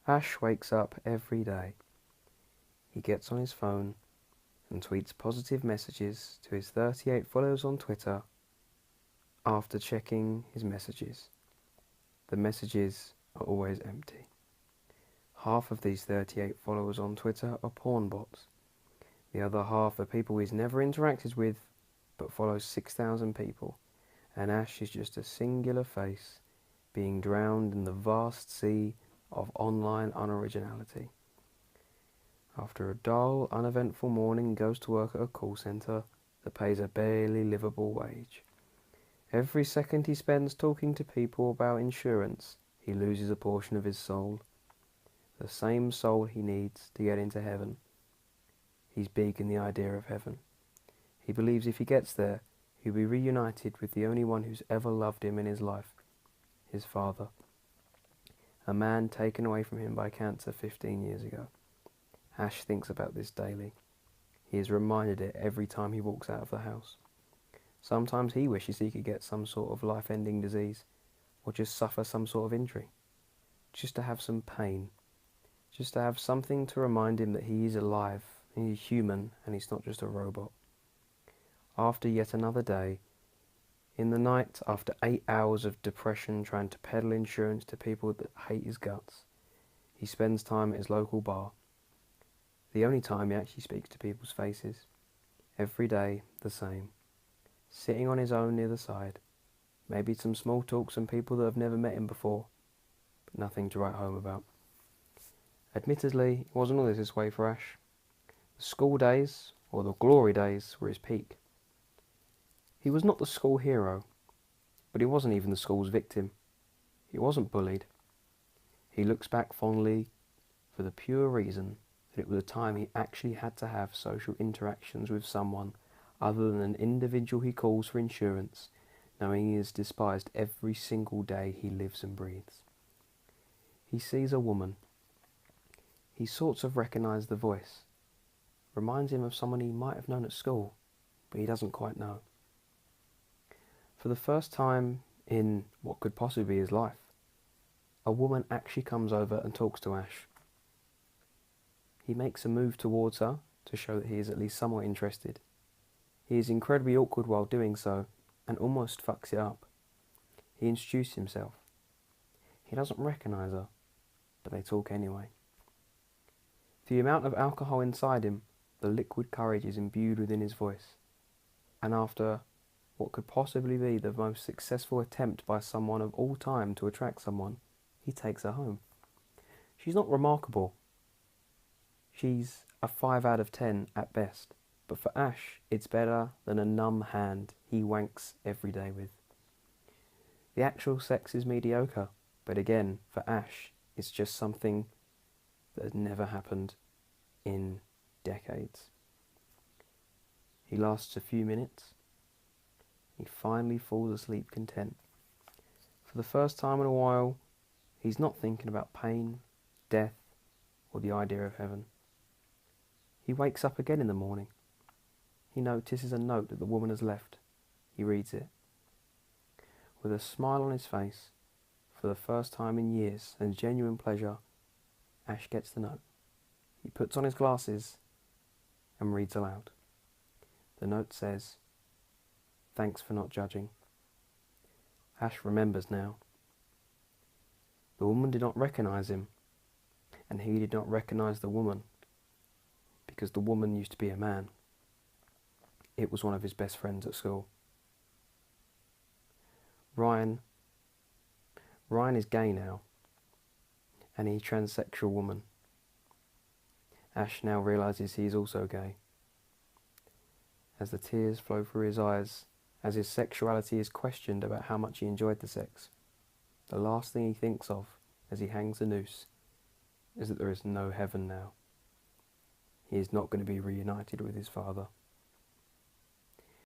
Ash wakes up every day. He gets on his phone and tweets positive messages to his 38 followers on Twitter after checking his messages. The messages are always empty. Half of these 38 followers on Twitter are porn bots. The other half are people he's never interacted with but follows 6,000 people, and Ash is just a singular face being drowned in the vast sea of online unoriginality. After a dull, uneventful morning, he goes to work at a call centre that pays a barely livable wage. Every second he spends talking to people about insurance, he loses a portion of his soul. The same soul he needs to get into heaven. He's big in the idea of heaven. He believes if he gets there, he'll be reunited with the only one who's ever loved him in his life, his father. A man taken away from him by cancer 15 years ago. Ash thinks about this daily. He is reminded it every time he walks out of the house. Sometimes he wishes he could get some sort of life-ending disease, or just suffer some sort of injury. Just to have some pain. Just to have something to remind him that he is alive, and he's human, and he's not just a robot. After yet another day, in the night, after 8 hours of depression trying to peddle insurance to people that hate his guts, he spends time at his local bar. The only time he actually speaks to people's faces. Every day, the same. Sitting on his own near the side. Maybe some small talks and people that have never met him before, but nothing to write home about. Admittedly, it wasn't always this way for Ash. The school days, or the glory days, were his peak. He was not the school hero, but he wasn't even the school's victim. He wasn't bullied. He looks back fondly for the pure reason that it was a time he actually had to have social interactions with someone other than an individual he calls for insurance, knowing he is despised every single day he lives and breathes. He sees a woman. He sorts of recognises the voice. Reminds him of someone he might have known at school, but he doesn't quite know. For the first time in what could possibly be his life, a woman actually comes over and talks to Ash. He makes a move towards her to show that he is at least somewhat interested. He is incredibly awkward while doing so and almost fucks it up. He introduces himself. He doesn't recognise her, but they talk anyway. The amount of alcohol inside him, the liquid courage is imbued within his voice. And after what could possibly be the most successful attempt by someone of all time to attract someone, he takes her home. She's not remarkable. She's a 5 out of 10 at best. But for Ash, it's better than a numb hand he wanks every day with. The actual sex is mediocre, but again, for Ash, it's just something that has never happened in decades. He lasts a few minutes. He finally falls asleep content. For the first time in a while, he's not thinking about pain, death, or the idea of heaven. He wakes up again in the morning. He notices a note that the woman has left. He reads it. With a smile on his face, for the first time in years, and genuine pleasure, Ash gets the note. He puts on his glasses and reads aloud. The note says, "Thanks for not judging." Ash remembers now. The woman did not recognise him, and he did not recognise the woman, because the woman used to be a man. It was one of his best friends at school. Ryan is gay now, and he's a transsexual woman. Ash now realises he is also gay. As the tears flow through his eyes, as his sexuality is questioned about how much he enjoyed the sex, the last thing he thinks of as he hangs the noose is that there is no heaven now. He is not going to be reunited with his father.